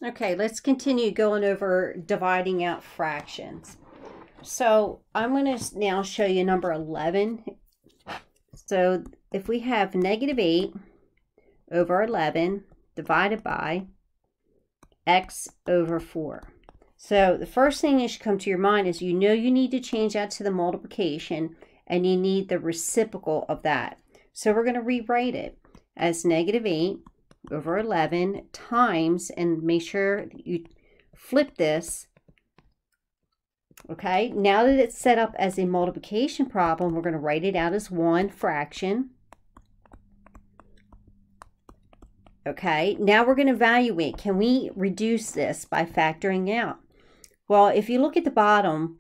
Okay, let's continue going over dividing out fractions. So I'm going to now show you number 11. So if we have negative 8 over 11 divided by x over 4. So the first thing that should come to your mind is you need to change that to the multiplication and you need the reciprocal of that. So we're going to rewrite it as negative 8 over 11 times, and make sure you flip this. Okay, now that it's set up as a multiplication problem, we're going to write it out as one fraction. Okay, now we're going to evaluate, can we reduce this by factoring out? Well, if you look at the bottom,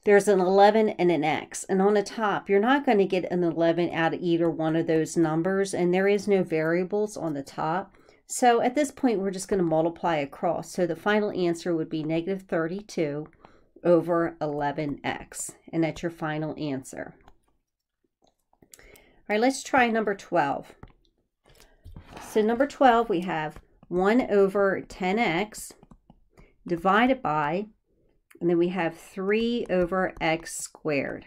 there's an 11 and an x, and on the top, you're not going to get an 11 out of either one of those numbers, and there is no variables on the top. So at this point, we're just going to multiply across. So the final answer would be negative 32 over 11x, and that's your final answer. All right, let's try number 12. So number 12, we have 1 over 10x divided by, and then we have 3 over x squared.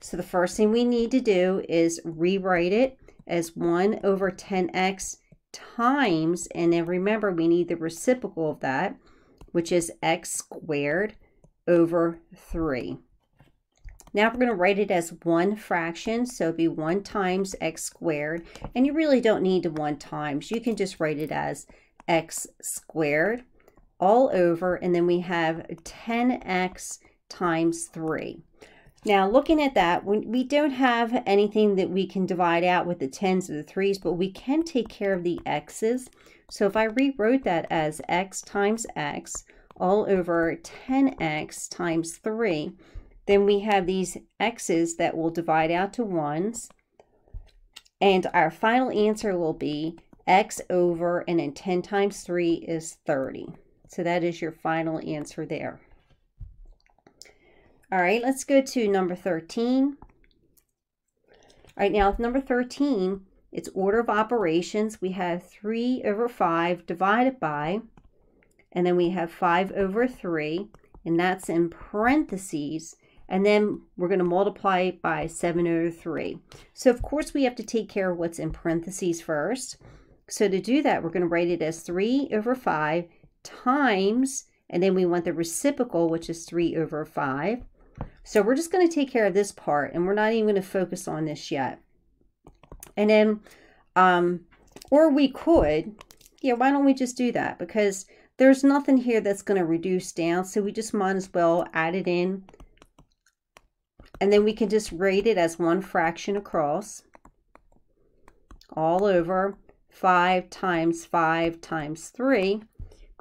So the first thing we need to do is rewrite it as 1 over 10x times, and then remember we need the reciprocal of that, which is x squared over 3. Now we're going to write it as one fraction, so it'd be 1 times x squared, and you really don't need to 1 times. You can just write it as x squared all over, and then we have 10x times 3. Now looking at that, we don't have anything that we can divide out with the 10s or the 3s, but we can take care of the x's. So if I rewrote that as x times x all over 10x times 3, then we have these x's that will divide out to 1s, and our final answer will be x over, and then 10 times 3 is 30. So that is your final answer there. All right, let's go to number 13. All right, now with number 13, it's order of operations. We have 3 over 5 divided by, and then we have 5 over 3, and that's in parentheses, and then we're going to multiply it by 7 over 3. So of course we have to take care of what's in parentheses first. So to do that, we're going to write it as 3 over 5 times, and then we want the reciprocal, which is 3 over 5. So we're just going to take care of this part, and we're not even going to focus on this yet. And then, or we could, yeah, why don't we just do that? Because there's nothing here that's going to reduce down, so we just might as well add it in. And then we can just write it as one fraction across, all over 5 times 5 times 3.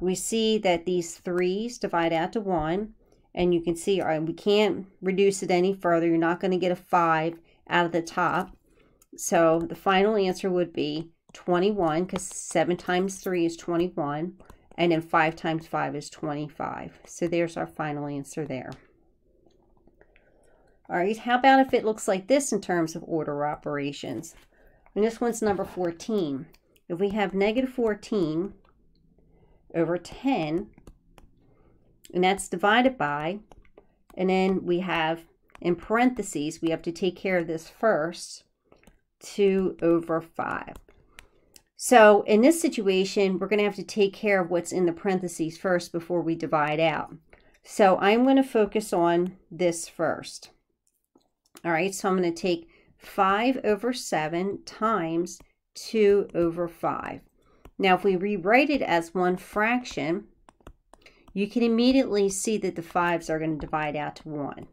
We see that these 3's divide out to 1. And you can see, all right, we can't reduce it any further. You're not going to get a 5 out of the top. So the final answer would be 21, because 7 times 3 is 21. And then 5 times 5 is 25. So there's our final answer there. All right, how about if it looks like this in terms of order operations? And this one's number 14. If we have negative 14 over 10, and that's divided by, and then we have in parentheses, we have to take care of this first, 2 over 5. So in this situation, we're going to have to take care of what's in the parentheses first before we divide out. So I'm going to focus on this first. All right, so I'm going to take 5 over 7 times 2 over 5. Now if we rewrite it as one fraction, you can immediately see that the 5's are going to divide out to 1.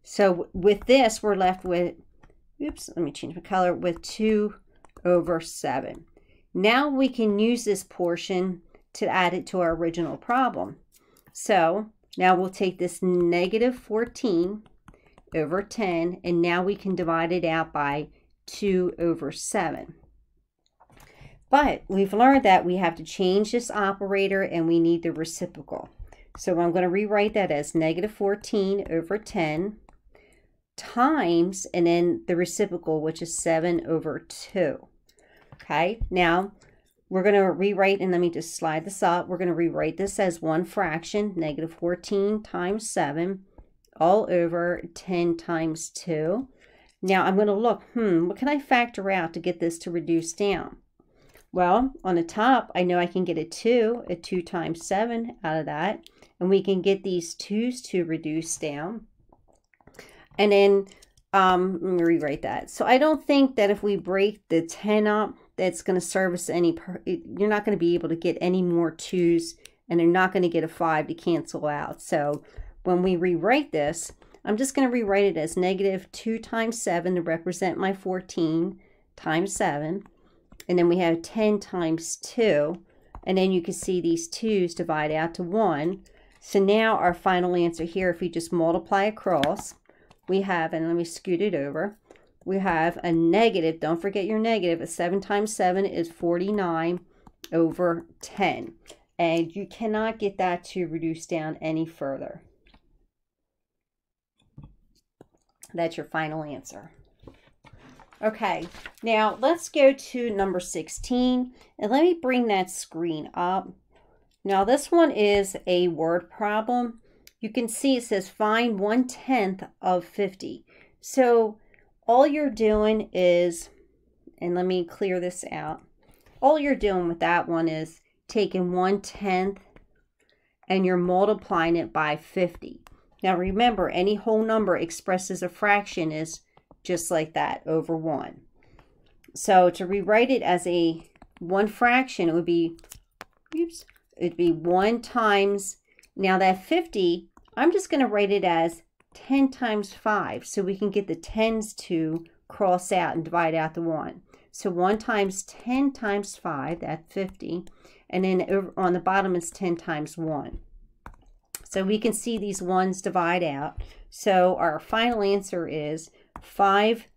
So with this, we're left with, oops, let me change my color, with 2 over 7. Now we can use this portion to add it to our original problem. So now we'll take this negative 14 over 10, and now we can divide it out by 2 over 7. But we've learned that we have to change this operator and we need the reciprocal. So I'm going to rewrite that as negative 14 over 10 times, and then the reciprocal, which is 7 over 2. Okay, now we're going to rewrite, and let me just slide this up. We're going to rewrite this as one fraction, negative 14 times 7, all over 10 times 2. Now I'm going to look, what can I factor out to get this to reduce down? Well, on the top, I know I can get a 2 times 7 out of that. And we can get these 2's to reduce down. And then, let me rewrite that. So I don't think that if we break the 10 up, that's going to service any, you're not going to be able to get any more 2's, and you're not going to get a 5 to cancel out. So when we rewrite this, I'm just going to rewrite it as negative 2 times 7 to represent my 14 times 7. And then we have 10 times 2. And then you can see these 2's divide out to 1. So now our final answer here, if we just multiply across, we have, and let me scoot it over, we have a negative, don't forget your negative, a 7 times 7 is 49 over 10. And you cannot get that to reduce down any further. That's your final answer. Okay, now let's go to number 16, and let me bring that screen up. Now this one is a word problem. You can see it says find 1/10 of 50. So all you're doing is, and let me clear this out, all you're doing with that one is taking 1/10 and you're multiplying it by 50. Now remember, any whole number expressed as a fraction is just like that, over 1. So to rewrite it as a one fraction, it would be, it'd be 1 times, now that 50, I'm just going to write it as 10 times 5, so we can get the 10's to cross out and divide out the 1. So 1 times 10 times 5, that's 50, and then over on the bottom is 10 times 1. So we can see these 1's divide out. So our final answer is 5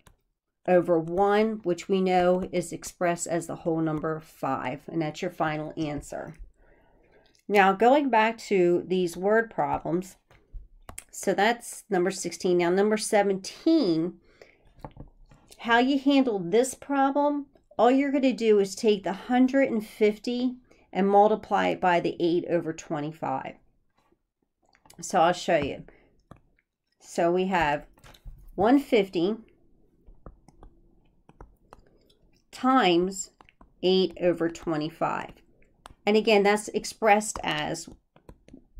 over 1, which we know is expressed as the whole number 5, and that's your final answer. Now going back to these word problems, so that's number 16. Now number 17, how you handle this problem, all you're going to do is take the 150 and multiply it by the 8 over 25. So I'll show you. So we have 150 times 8 over 25. And again, that's expressed as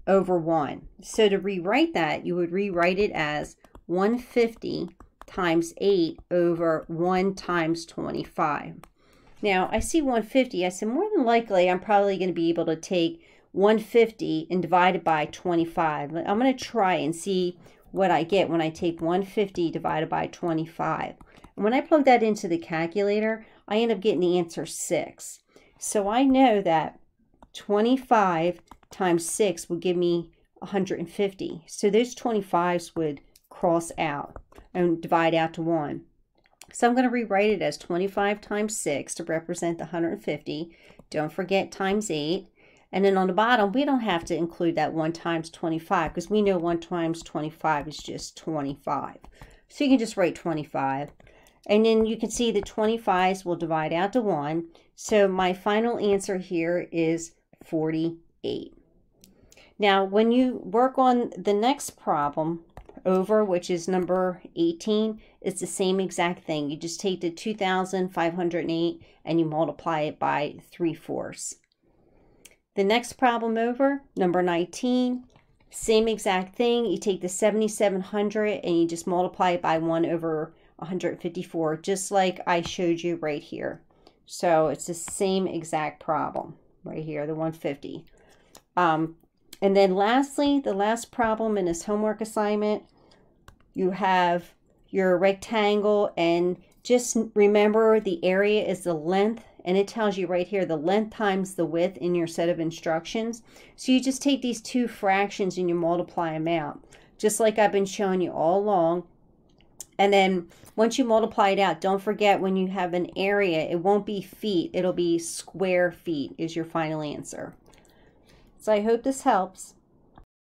over 1. So to rewrite that, you would rewrite it as 150 times 8 over 1 times 25. Now, I see 150. I said more than likely I'm probably going to be able to take 150 and divide it by 25. I'm going to try and see what I get when I take 150 divided by 25. And when I plug that into the calculator, I end up getting the answer 6. So I know that 25 times 6 would give me 150. So those 25's would cross out and divide out to 1. So I'm going to rewrite it as 25 times 6 to represent the 150. Don't forget times 8. And then on the bottom, we don't have to include that 1 times 25 because we know 1 times 25 is just 25. So you can just write 25. And then you can see the 25's will divide out to 1. So my final answer here is 48. Now, when you work on the next problem over, which is number 18, it's the same exact thing. You just take the 2,508 and you multiply it by 3/4. The next problem over, number 19, same exact thing. You take the 7,700 and you just multiply it by 1 over 154, just like I showed you right here. So it's the same exact problem right here, the 150. And then lastly, the last problem in this homework assignment, you have your rectangle, and just remember the area is the length, and it tells you right here the length times the width in your set of instructions. So you just take these two fractions and you multiply them out, just like I've been showing you all along. And then once you multiply it out, don't forget when you have an area, it won't be feet, it'll be square feet is your final answer. So I hope this helps.